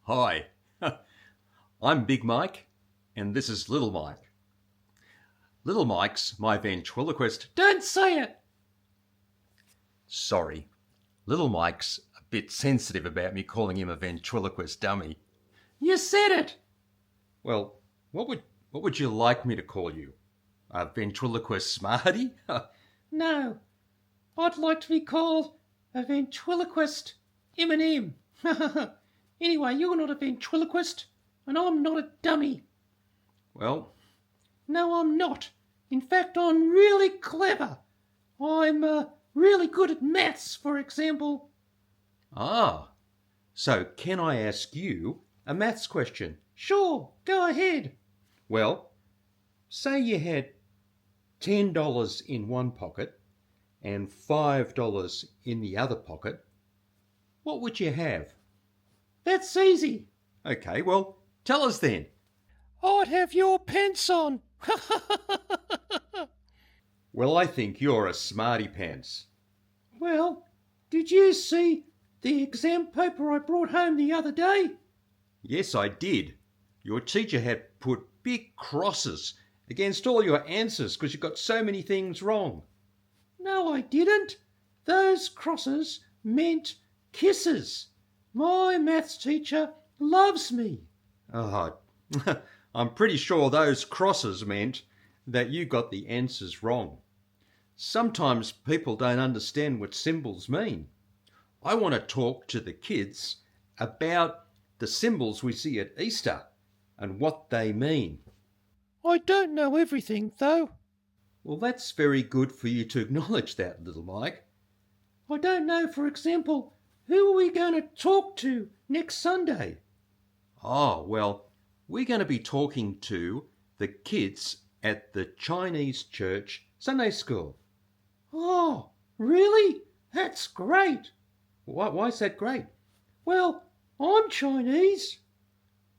Hi, I'm Big Mike, and this is Little Mike. Little Mike's my ventriloquist. Don't say it! Sorry, Little Mike's a bit sensitive about me calling him a ventriloquist dummy. You said it! Well, what would you like me to call you? A ventriloquist smarty? No, I'd like to be called a ventriloquist M&M. Anyway, you're not a ventriloquist, and I'm not a dummy. Well, No, I'm not. In fact, I'm really clever. I'm really good at maths, for example. so can I ask you a maths question? Sure, go ahead. Well, say you had $10 in one pocket and $5 in the other pocket. What would you have? That's easy. Okay, well, tell us then. I'd have your pants on. Well, I think you're a smarty pants. Well, did you see the exam paper I brought home the other day? Yes, I did. Your teacher had put big crosses against all your answers because you got so many things wrong. No, I didn't. Those crosses meant kisses. My maths teacher loves me. Oh, I'm pretty sure those crosses meant that you got the answers wrong. Sometimes people don't understand what symbols mean. I want to talk to the kids about the symbols we see at Easter and what they mean. I don't know everything, though. Well, that's very good for you to acknowledge that, little Mike. I don't know, for example, who are we going to talk to next Sunday? Oh, well, we're going to be talking to the kids at the Chinese church Sunday school. Oh, really? That's great. Why is that great? Well, I'm Chinese.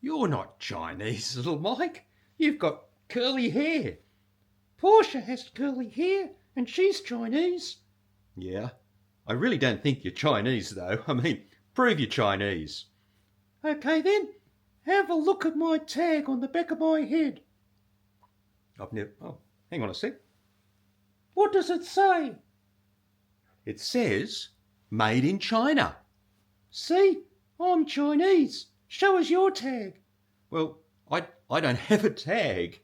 You're not Chinese, little Mike. You've got curly hair. Portia has curly hair, and she's Chinese. Yeah, I really don't think you're Chinese, though. I mean, prove you're Chinese. Okay then, have a look at my tag on the back of my head. Oh, hang on a sec. What does it say? It says, made in China. See, I'm Chinese. Show us your tag. Well, I don't have a tag.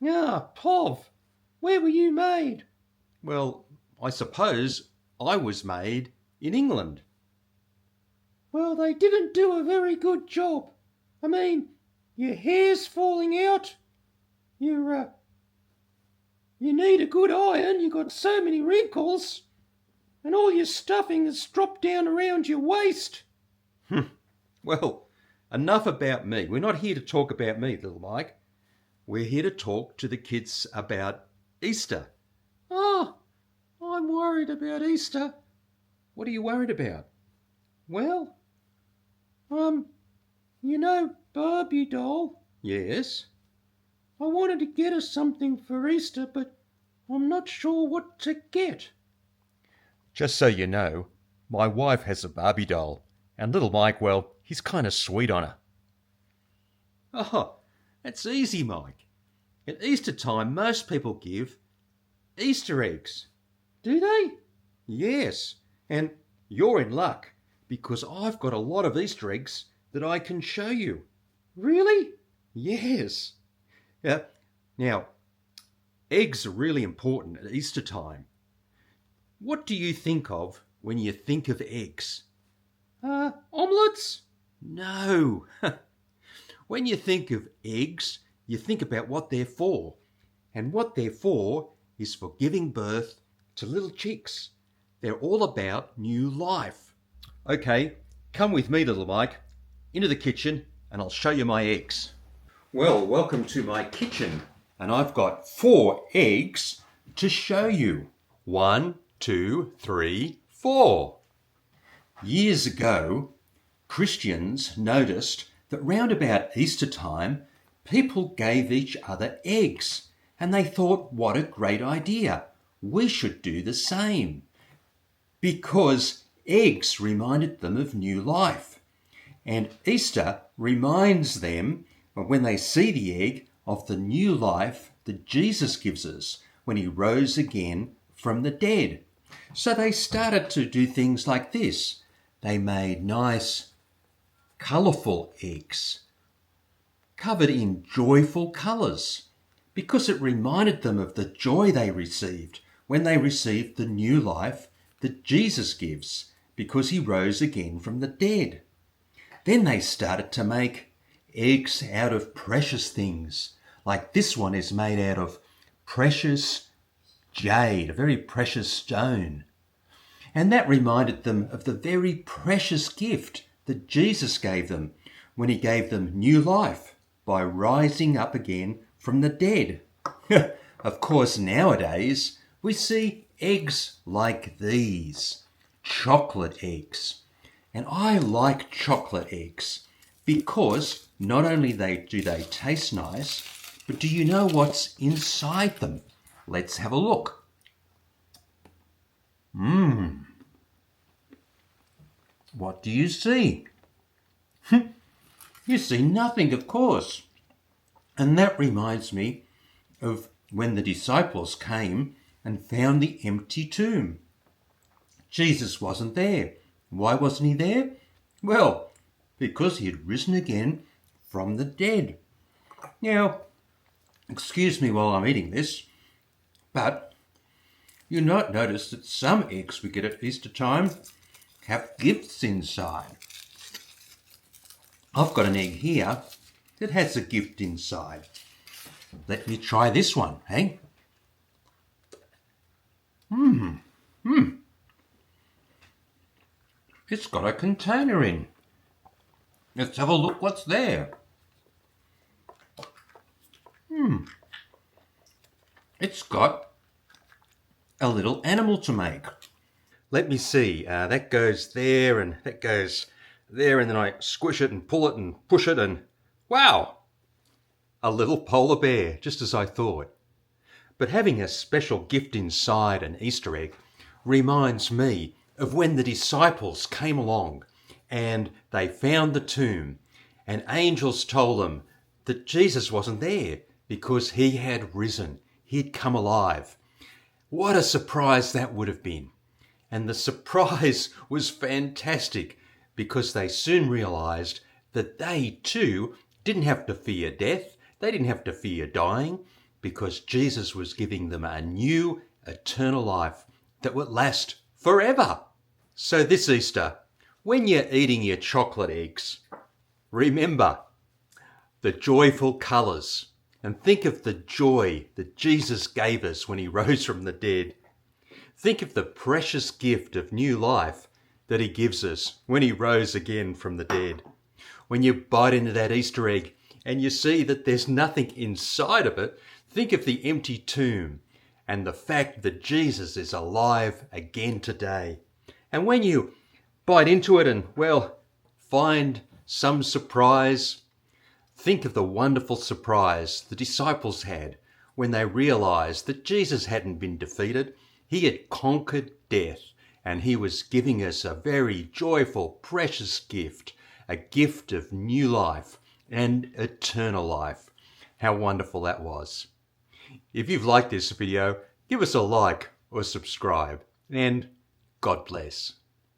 Ah, Pov, where were you made? Well, I suppose I was made in England. Well, they didn't do a very good job. I mean, your hair's falling out. You need a good iron. You got so many wrinkles. And all your stuffing has dropped down around your waist. Well, enough about me. We're not here to talk about me, little Mike. We're here to talk to the kids about Easter. Oh, I'm worried about Easter. What are you worried about? Well, Barbie doll. Yes? I wanted to get her something for Easter, but I'm not sure what to get. Just so you know, my wife has a Barbie doll, and little Mike, well, he's kind of sweet on her. Oh, that's easy, Mike. At Easter time, most people give Easter eggs. Do they? Yes, and you're in luck because I've got a lot of Easter eggs that I can show you. Really? Yes. Now, eggs are really important at Easter time. What do you think of when you think of eggs? Omelettes? No. When you think of eggs, you think about what they're for. And what they're for is for giving birth to little chicks. They're all about new life. Okay, come with me, little Mike, into the kitchen and I'll show you my eggs. Well, welcome to my kitchen. And I've got 4 eggs to show you. 1, 2, 3, 4. Years ago, Christians noticed that round about Easter time, people gave each other eggs, and they thought, what a great idea. We should do the same. Because eggs reminded them of new life. And Easter reminds them, when they see the egg, of the new life that Jesus gives us when he rose again from the dead. So they started to do things like this. They made nice, colourful eggs, covered in joyful colours, because it reminded them of the joy they received when they received the new life that Jesus gives, because he rose again from the dead. Then they started to make eggs out of precious things, like this one is made out of precious jade, a very precious stone. And that reminded them of the very precious gift that Jesus gave them when he gave them new life by rising up again from the dead. Of course, nowadays we see eggs like these, chocolate eggs. And I like chocolate eggs because not only do they taste nice, but do you know what's inside them? Let's have a look. What do you see? You see nothing, of course. And that reminds me of when the disciples came and found the empty tomb. Jesus wasn't there. Why wasn't he there? Well, because he had risen again from the dead. Now, excuse me while I'm eating this, but you might notice that some eggs we get at Easter time have gifts inside. I've got an egg here that has a gift inside. Let me try this one, hey? It's got a container in. Let's have a look what's there. It's got a little animal to make. Let me see. That goes there and that goes there, and then I squish it and pull it and push it, and wow! A little polar bear, just as I thought. But having a special gift inside an Easter egg reminds me of when the disciples came along and they found the tomb, and angels told them that Jesus wasn't there because he had risen. He'd come alive. What a surprise that would have been. And the surprise was fantastic because they soon realized that they too didn't have to fear death. They didn't have to fear dying because Jesus was giving them a new eternal life that would last forever. So this Easter, when you're eating your chocolate eggs, remember the joyful colours and think of the joy that Jesus gave us when he rose from the dead. Think of the precious gift of new life that he gives us when he rose again from the dead. When you bite into that Easter egg and you see that there's nothing inside of it, think of the empty tomb and the fact that Jesus is alive again today. And when you bite into it and, well, find some surprise, think of the wonderful surprise the disciples had when they realized that Jesus hadn't been defeated. He had conquered death, and he was giving us a very joyful, precious gift, a gift of new life and eternal life. How wonderful that was. If you've liked this video, give us a like or subscribe, and God bless.